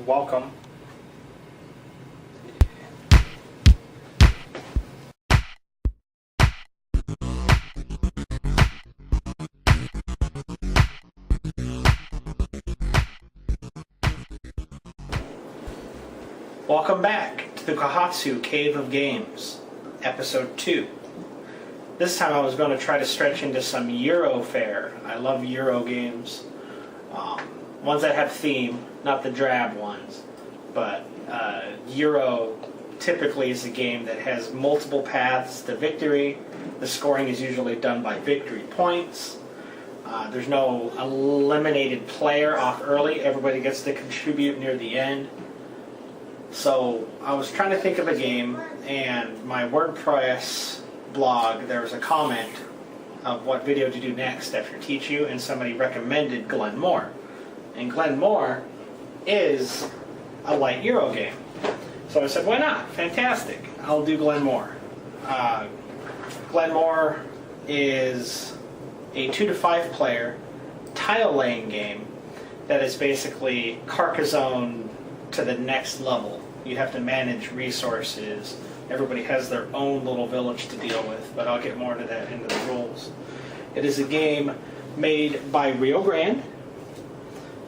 Welcome. Welcome back to the Kohatsu Cave of Games, Episode 2. This time I was going to try to stretch into some Euro fare. I love Euro games. Ones that have theme, not the drab ones. But Euro typically is a game that has multiple paths to victory. The scoring is usually done by victory points. There's no eliminated player off early. Everybody gets to contribute near the end. So I was trying to think of a game, and my WordPress blog, there was a comment of what video to do next after Teach You, and somebody recommended Glen More. And Glen More is a light Euro game. So I said, why not? Fantastic. I'll do Glen More. Glen More is a 2 to 5 player tile laying game that is basically Carcassonne to the next level. You have to manage resources. Everybody has their own little village to deal with, but I'll get more into that into the rules. It is a game made by Rio Grande.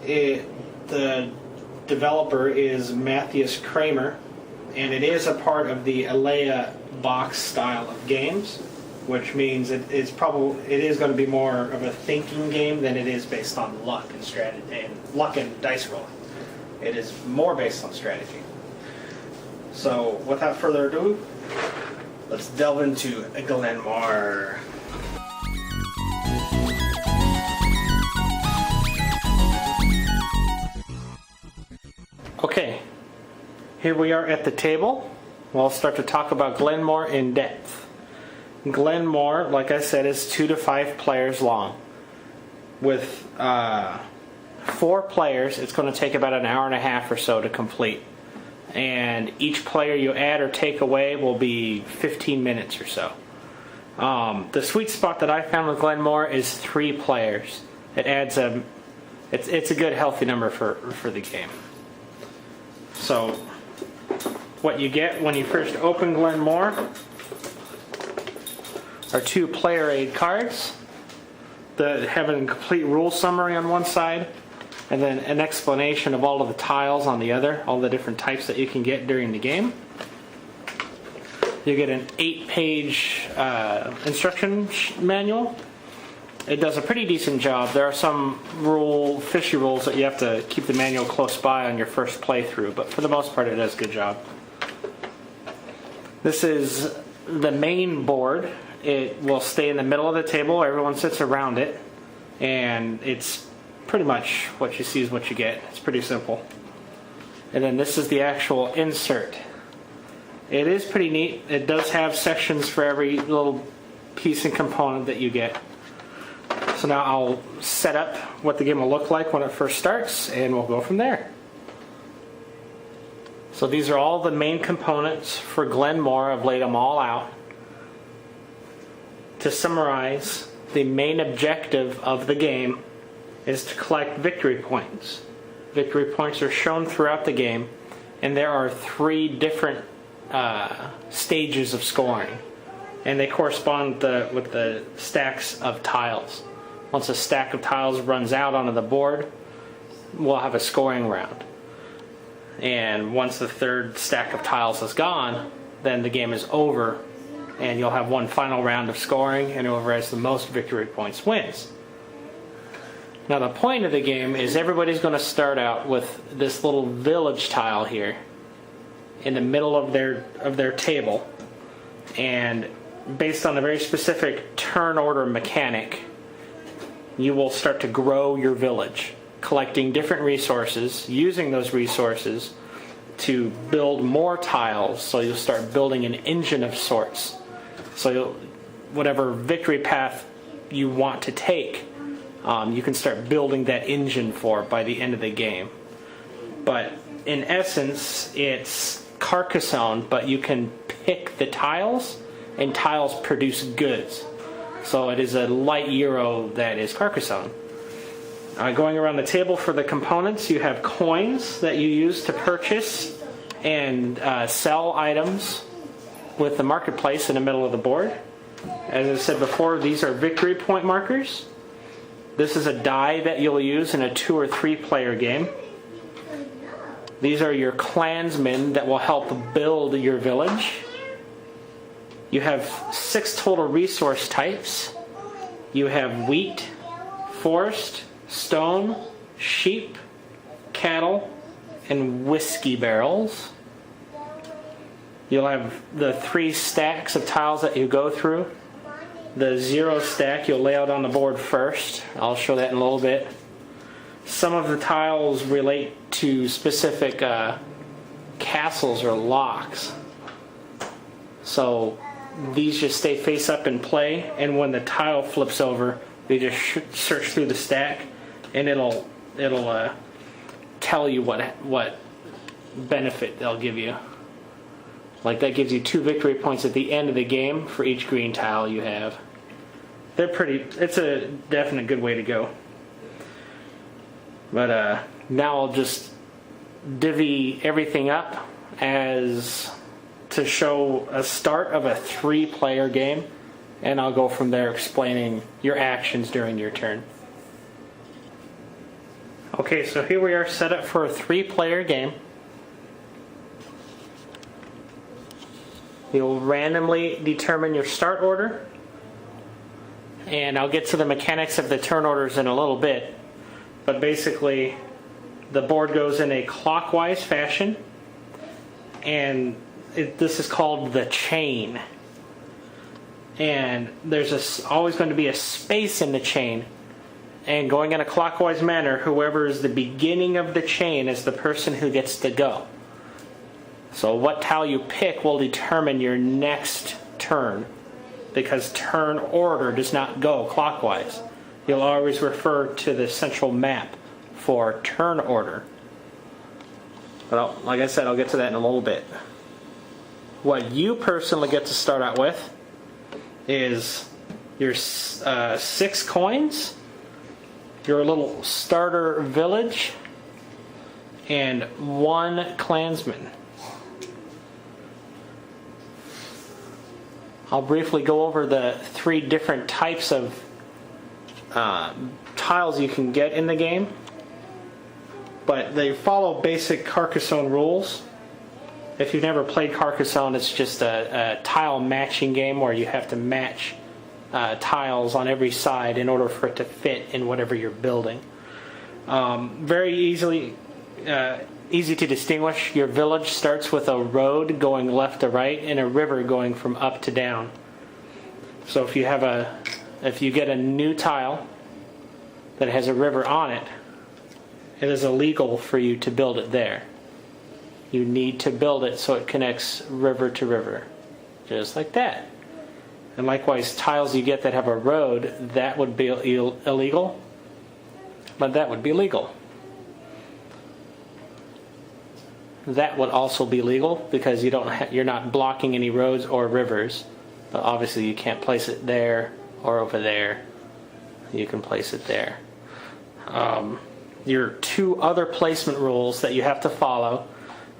The developer is Matthias Kramer, and it is a part of the Alea box style of games, which means it is going to be more of a thinking game than it is based on luck and strategy and luck and dice rolling. It is more based on strategy. So, without further ado, let's delve into Glen More. Okay, here we are at the table. We'll start to talk about Glen More in depth. Glen More, like I said, is 2 to 5 players long. With 4 players, it's going to take about an hour and a half or so to complete. And each player you add or take away will be 15 minutes or so. The sweet spot that I found with Glen More is 3 players. It adds it's a good healthy number for the game. So what you get when you first open Glen More are 2 player aid cards that have a complete rule summary on one side, and then an explanation of all of the tiles on the other, all the different types that you can get during the game. You get an 8-page instruction manual. It does a pretty decent job. There are some fishy rules that you have to keep the manual close by on your first playthrough, but for the most part it does a good job. This is the main board. It will stay in the middle of the table. Everyone sits around it, and it's pretty much what you see is what you get. It's pretty simple. And then this is the actual insert. It is pretty neat. It does have sections for every little piece and component that you get. So now I'll set up what the game will look like when it first starts, and we'll go from there. So these are all the main components for Glen More. I've laid them all out. To summarize, the main objective of the game is to collect victory points. Victory points are shown throughout the game, and there are 3 different stages of scoring, and they correspond with the stacks of tiles. Once a stack of tiles runs out onto the board, we'll have a scoring round. And once the 3rd stack of tiles is gone, then the game is over, and you'll have one final round of scoring, and whoever has the most victory points wins. Now the point of the game is everybody's going to start out with this little village tile here in the middle of their table, and based on a very specific turn order mechanic, you will start to grow your village, collecting different resources, using those resources to build more tiles, so you'll start building an engine of sorts. So whatever victory path you want to take, you can start building that engine for by the end of the game. But in essence, it's Carcassonne, but you can pick the tiles, and tiles produce goods. So it is a light Euro that is Carcassonne. Going around the table for the components, you have coins that you use to purchase and sell items with the marketplace in the middle of the board. As I said before, these are victory point markers. This is a die that you'll use in a 2 or 3 player game. These are your clansmen that will help build your village. You have 6 total resource types. You have wheat, forest, stone, sheep, cattle, and whiskey barrels. You'll have the 3 stacks of tiles that you go through. The 0 stack you'll lay out on the board first. I'll show that in a little bit. Some of the tiles relate to specific castles or locks. So these just stay face up in play, and when the tile flips over, you just search through the stack, and it'll tell you what benefit they'll give you. Like that gives you 2 victory points at the end of the game for each green tile you have. It's a definite good way to go. But now I'll just divvy everything up as to show a start of a 3-player game, and I'll go from there explaining your actions during your turn. Okay, so here we are set up for a 3-player game. You'll randomly determine your start order, and I'll get to the mechanics of the turn orders in a little bit, but basically the board goes in a clockwise fashion, and this is called the chain, and there's always going to be a space in the chain, and going in a clockwise manner, whoever is the beginning of the chain is the person who gets to go. So what tile you pick will determine your next turn, because turn order does not go clockwise. You'll always refer to the central map for turn order. But like I said, I'll get to that in a little bit. What you personally get to start out with is your 6 coins, your little starter village, and 1 clansman. I'll briefly go over the 3 different types of tiles you can get in the game, but they follow basic Carcassonne rules. If you've never played Carcassonne, it's just a tile matching game where you have to match tiles on every side in order for it to fit in whatever you're building. Very easy to distinguish. Your village starts with a road going left to right and a river going from up to down. So if you get a new tile that has a river on it, it is illegal for you to build it there. You need to build it so it connects river to river, just like that. And likewise, tiles you get that have a road, that would be illegal, but that would be legal. That would also be legal because you're not blocking any roads or rivers. But obviously you can't place it there or over there. You can place it there. Your 2 other placement rules that you have to follow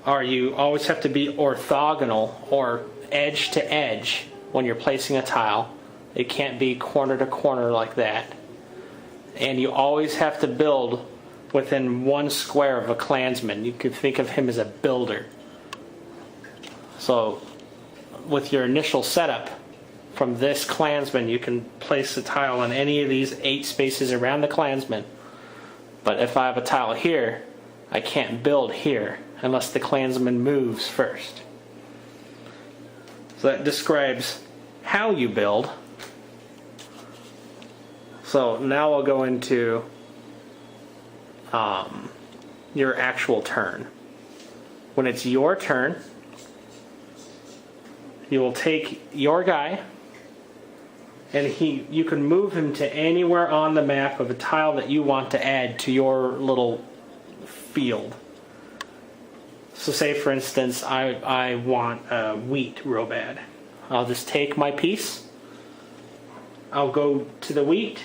are you always have to be orthogonal or edge to edge when you're placing a tile. It can't be corner to corner like that. And you always have to build within 1 square of a clansman. You could think of him as a builder. So with your initial setup from this clansman, you can place a tile on any of these 8 spaces around the clansman. But if I have a tile here, I can't build here unless the clansman moves first. So that describes how you build. So now I'll go into your actual turn. When it's your turn, you will take your guy, and you can move him to anywhere on the map of a tile that you want to add to your little field. So say for instance I want wheat real bad. I'll just take my piece, I'll go to the wheat,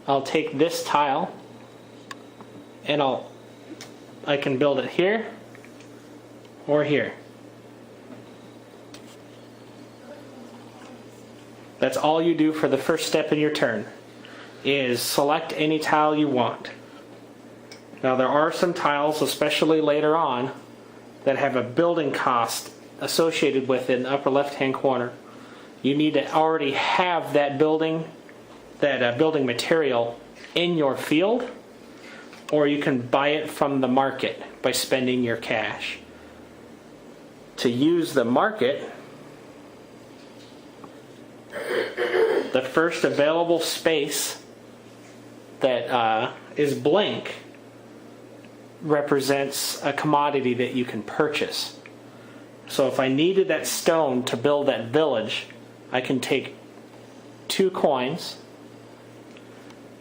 I'll take this tile and I can build it here or here. That's all you do for the first step in your turn, is select any tile you want. Now there are some tiles, especially later on, that have a building cost associated with it in the upper left hand corner. You need to already have that building material in your field, or you can buy it from the market by spending your cash. To use the market, the first available space that is blank represents a commodity that you can purchase. So if I needed that stone to build that village, I can take 2 coins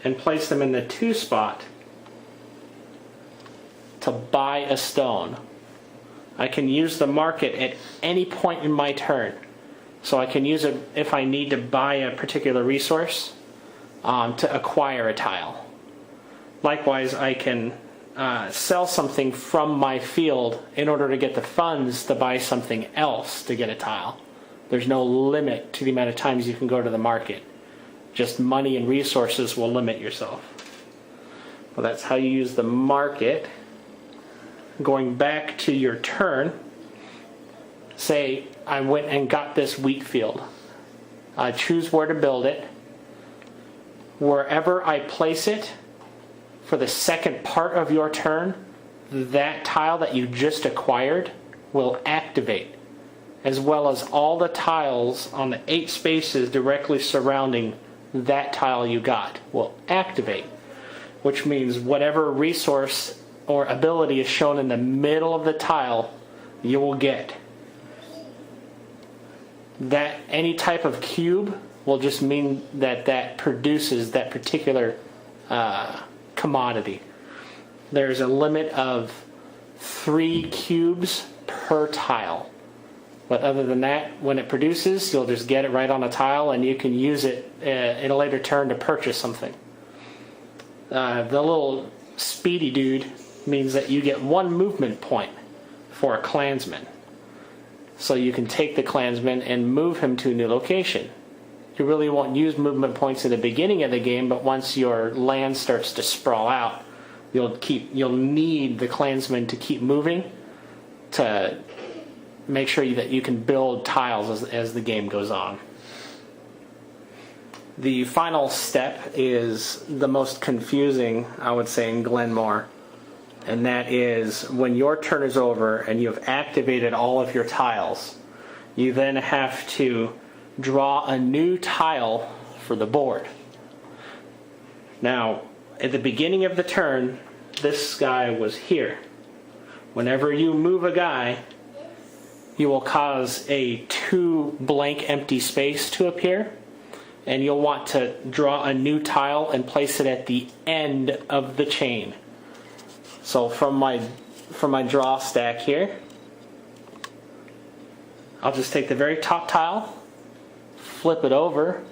and place them in the 2 spot to buy a stone. I can use the market at any point in my turn. So I can use it if I need to buy a particular resource to acquire a tile. Likewise, I can sell something from my field in order to get the funds to buy something else to get a tile. There's no limit to the amount of times you can go to the market. Just money and resources will limit yourself. Well, that's how you use the market. Going back to your turn, say I went and got this wheat field. I choose where to build it. Wherever I place it for the second part of your turn, that tile that you just acquired will activate, as well as all the tiles on the 8 spaces directly surrounding that tile you got will activate, which means whatever resource or ability is shown in the middle of the tile, you will get. That any type of cube will just mean that produces that particular commodity. There's a limit of 3 cubes per tile. But other than that, when it produces, you'll just get it right on a tile and you can use it in a later turn to purchase something. The little speedy dude means that you get 1 movement point for a clansman. So you can take the clansman and move him to a new location. You really won't use movement points in the beginning of the game, but once your land starts to sprawl out, you'll need the clansman to keep moving to make sure that you can build tiles as the game goes on. The final step is the most confusing, I would say, in Glenmore. And that is when your turn is over and you have activated all of your tiles, you then have to draw a new tile for the board. Now, at the beginning of the turn, this guy was here. Whenever you move a guy, you will cause a 2 blank empty space to appear, and you'll want to draw a new tile and place it at the end of the chain. So from my draw stack here, I'll just take the very top tile, flip it over,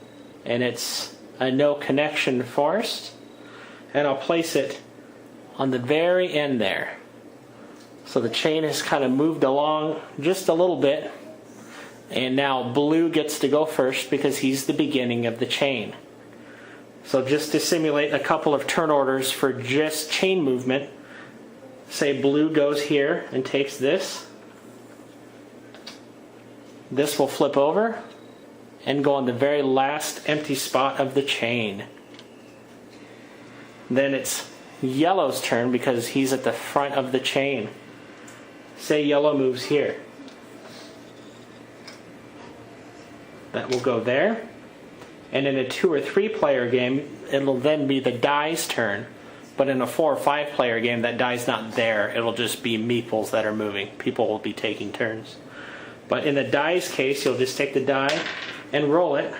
and it's a no connection forest, and I'll place it on the very end there. So the chain has kind of moved along just a little bit, and now blue gets to go first because he's the beginning of the chain. So just to simulate a couple of turn orders for just chain movement, say blue goes here and takes this. This will flip over and go on the very last empty spot of the chain. Then it's yellow's turn because he's at the front of the chain. Say yellow moves here. That will go there. And in a 2 or 3 player game, it'll then be the die's turn. But in a 4 or 5 player game, that die's not there. It'll just be meeples that are moving. People will be taking turns. But in the die's case, you'll just take the die and roll it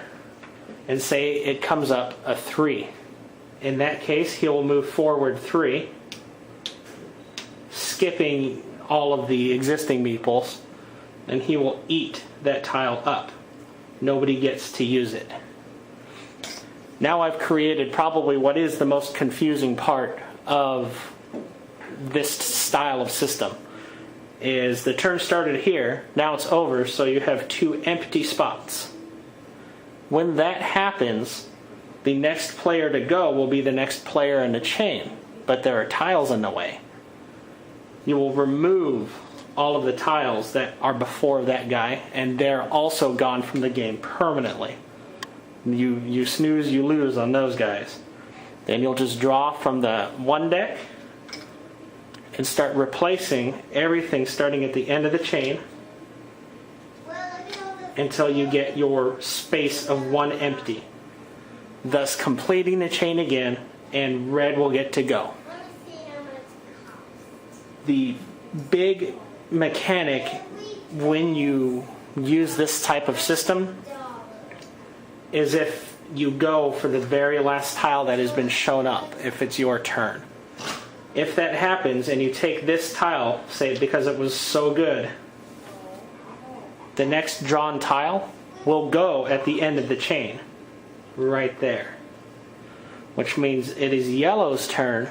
and say it comes up a 3. In that case, he will move forward 3, skipping all of the existing meeples, and he will eat that tile up. Nobody gets to use it. Now I've created probably what is the most confusing part of this style of system. Is the turn started here, now it's over, so you have 2 empty spots. When that happens, the next player to go will be the next player in the chain, but there are tiles in the way. You will remove all of the tiles that are before that guy, and they're also gone from the game permanently. You snooze, you lose on those guys. Then you'll just draw from the one deck and start replacing everything starting at the end of the chain until you get your space of 1 empty, thus completing the chain again, and red will get to go. The big mechanic when you use this type of system is if you go for the very last tile that has been shown up, if it's your turn. If that happens and you take this tile, say because it was so good, the next drawn tile will go at the end of the chain, right there. Which means it is yellow's turn,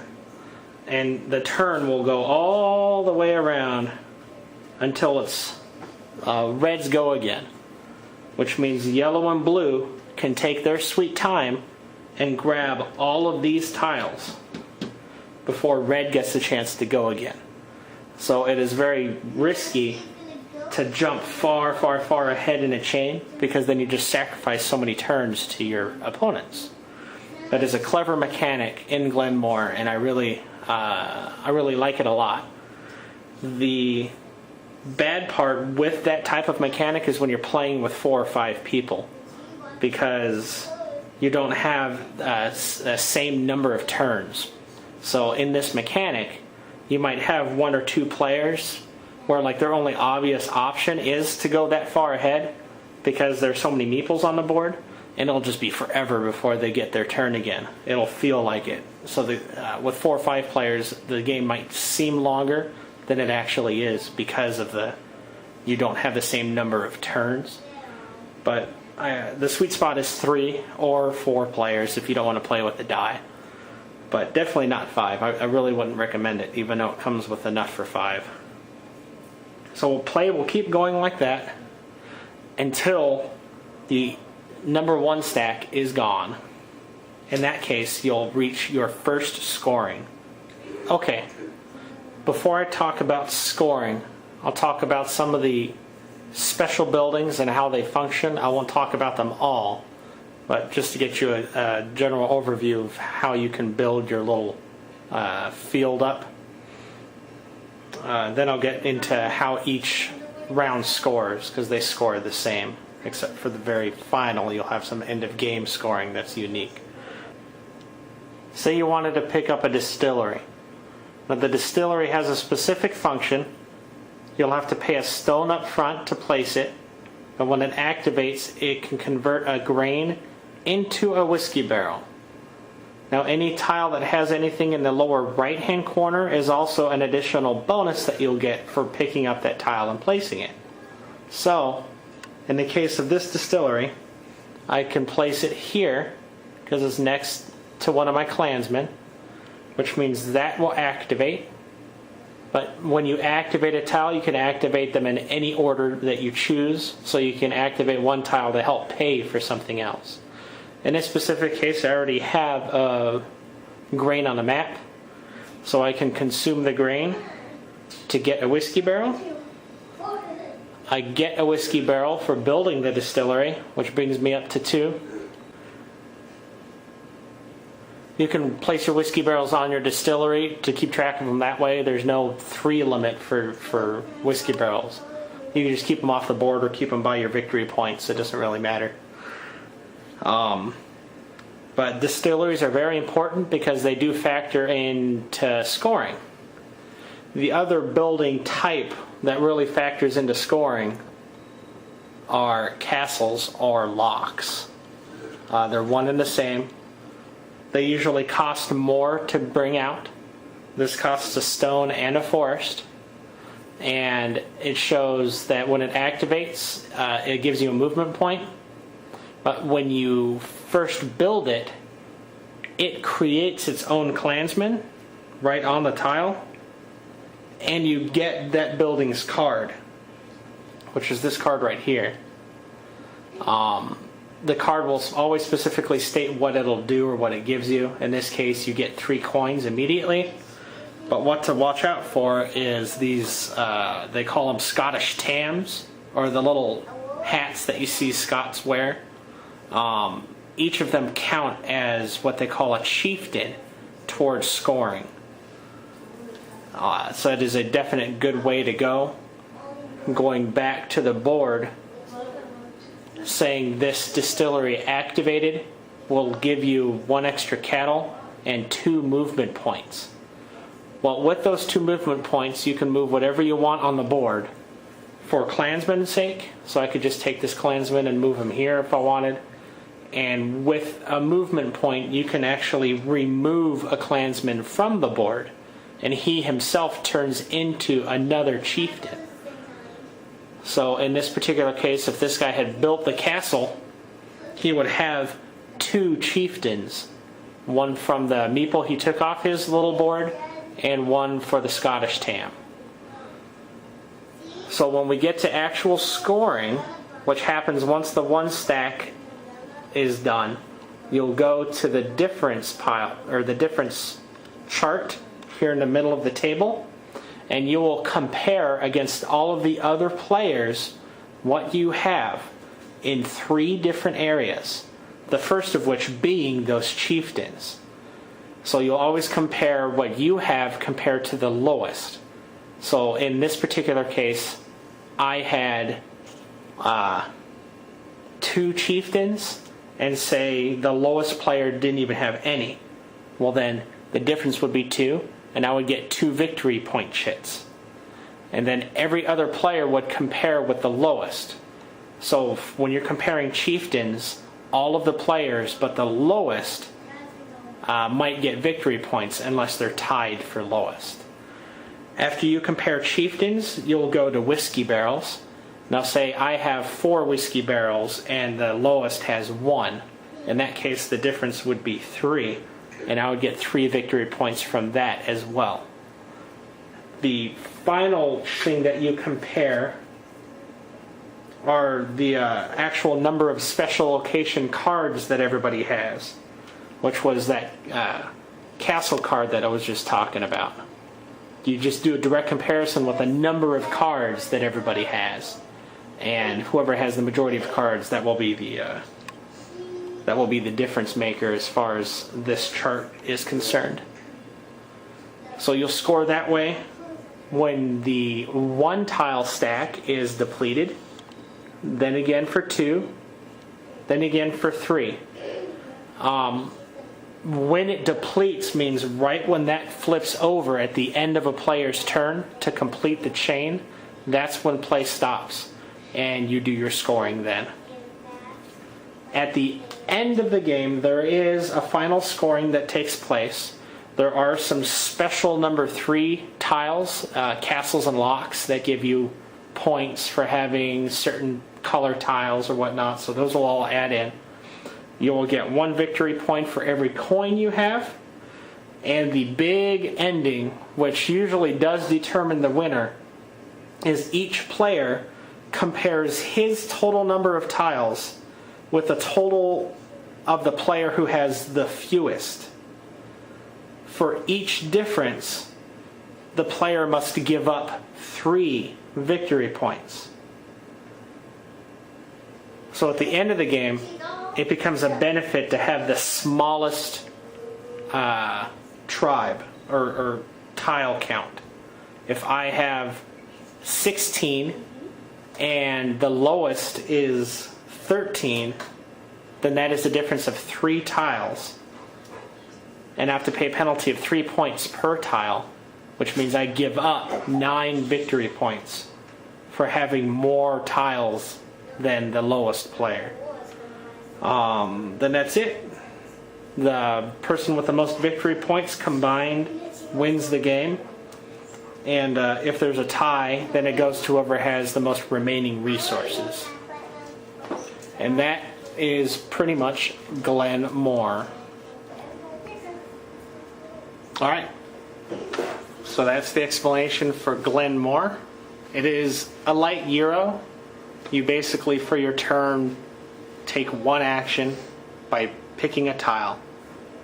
and the turn will go all the way around until it's red's go again. Which means yellow and blue can take their sweet time and grab all of these tiles before red gets the chance to go again. So it is very risky to jump far, far, far ahead in a chain, because then you just sacrifice so many turns to your opponents. That is a clever mechanic in Glenmore, and I really like it a lot. The bad part with that type of mechanic is when you're playing with 4 or 5 people, because you don't have the same number of turns. So in this mechanic, you might have 1 or 2 players where like their only obvious option is to go that far ahead because there's so many meeples on the board, and it'll just be forever before they get their turn again. It'll feel like it. So with 4 or 5 players, the game might seem longer than it actually is because of you don't have the same number of turns. But the sweet spot is 3 or 4 players if you don't want to play with the die. But definitely not 5. I really wouldn't recommend it, even though it comes with enough for 5. So we'll keep going like that until the number 1 stack is gone. In that case, you'll reach your first scoring. Okay, before I talk about scoring, I'll talk about some of the special buildings and how they function. I won't talk about them all, but just to get you a general overview of how you can build your little field up. Then I'll get into how each round scores, because they score the same, except for the very final you'll have some end of game scoring that's unique. Say you wanted to pick up a distillery. Now the distillery has a specific function. You'll have to pay a stone up front to place it, and when it activates, it can convert a grain into a whiskey barrel. Now any tile that has anything in the lower right hand corner is also an additional bonus that you'll get for picking up that tile and placing it. So in the case of this distillery, I can place it here because it's next to one of my clansmen, which means that will activate. But when you activate a tile, you can activate them in any order that you choose, so you can activate one tile to help pay for something else. In this specific case, I already have a grain on the map, so I can consume the grain to get a whiskey barrel. I get a whiskey barrel for building the distillery, which brings me up to 2. You can place your whiskey barrels on your distillery to keep track of them that way. There's no 3 limit for whiskey barrels. You can just keep them off the board or keep them by your victory points. It doesn't really matter. But distilleries are very important because they do factor into scoring. The other building type that really factors into scoring are castles or locks. They're one and the same. They usually cost more to bring out. This costs a stone and a forest. And it shows that when it activates, it gives you a movement point. But when you first build it, it creates its own clansman right on the tile. and you get that building's card, which is this card right here. The card will always specifically state what it'll do or what it gives you. In this case, you get 3 coins immediately. But what to watch out for is these, they call them Scottish tams, or the little hats that you see Scots wear. Each of them count as what they call a chieftain towards scoring. So it is a definite good way to go. Going back to the board, saying this distillery activated will give you 1 extra cattle and 2 movement points. Well, with those 2 movement points, you can move whatever you want on the board for clansman's sake. So I could just take this clansman and move him here if I wanted. And with a movement point, you can actually remove a clansman from the board, and he himself turns into another chieftain. So in this particular case, if this guy had built the castle, he would have 2 chieftains. One from the meeple he took off his little board, and one for the Scottish tam. So when we get to actual scoring, which happens once the 1 stack is done, you'll go to the difference pile, or the difference chart here in the middle of the table, and you will compare against all of the other players what you have in 3 different areas. The first of which being those chieftains. So you'll always compare what you have compared to the lowest. So in this particular case, I had 2 chieftains, and say the lowest player didn't even have any. Well then, the difference would be 2, and I would get 2 victory point chits. And then every other player would compare with the lowest. So when you're comparing chieftains, all of the players but the lowest might get victory points unless they're tied for lowest. After you compare chieftains, you'll go to whiskey barrels. Now say I have 4 whiskey barrels and the lowest has 1. In that case, the difference would be 3, and I would get 3 victory points from that as well. The final thing that you compare are the actual number of special location cards that everybody has, which was that castle card that I was just talking about. You just do a direct comparison with the number of cards that everybody has, and whoever has the majority of cards, that will be the difference maker as far as this chart is concerned. So you'll score that way. When the 1 tile stack is depleted, then again for 2, then again for 3. When it depletes means right when that flips over at the end of a player's turn to complete the chain, that's when play stops, and you do your scoring then. At the end of the game, there is a final scoring that takes place. There are some special number 3 tiles, castles and locks, that give you points for having certain color tiles or whatnot, so those will all add in. You will get 1 victory point for every coin you have, and the big ending, which usually does determine the winner, is each player compares his total number of tiles with the total of the player who has the fewest. For each difference, the player must give up 3 victory points. So at the end of the game, it becomes a benefit to have the smallest tribe or tile count. If I have 16 and the lowest is 13, then that is a difference of 3 tiles. And I have to pay a penalty of 3 points per tile, which means I give up 9 victory points for having more tiles than the lowest player. Then that's it. The person with the most victory points combined wins the game. And if there's a tie, then it goes to whoever has the most remaining resources. And that is pretty much Glen More. Alright, So that's the explanation for Glen More. It is a light Euro. You basically, for your turn, take one action by picking a tile.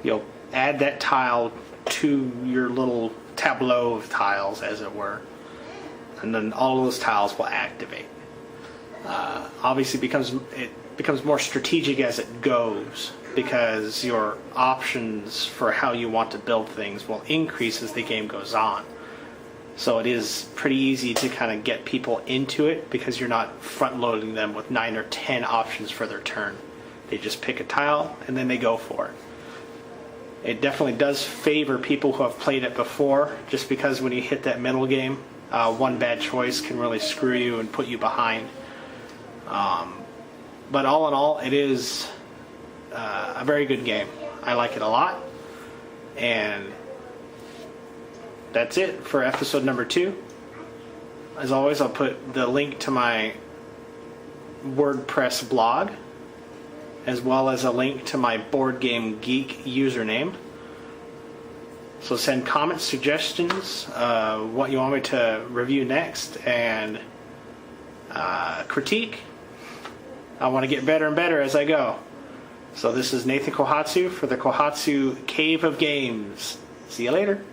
You'll add that tile to your little tableau of tiles, as it were. And then all of those tiles will activate. Obviously, it becomes more strategic as it goes, because your options for how you want to build things will increase as the game goes on. So it is pretty easy to kind of get people into it, because you're not front loading them with 9 or 10 options for their turn. They just pick a tile and then they go for it. It definitely does favor people who have played it before, just because when you hit that middle game, one bad choice can really screw you and put you behind. But all in all, it is a very good game. I like it a lot. And that's it for episode number 2. As always, I'll put the link to my WordPress blog, as well as a link to my Board Game Geek username. So send comments, suggestions, what you want me to review next, and critique. I want to get better and better as I go. So this is Nathan Kohatsu for the Kohatsu Cave of Games. See you later.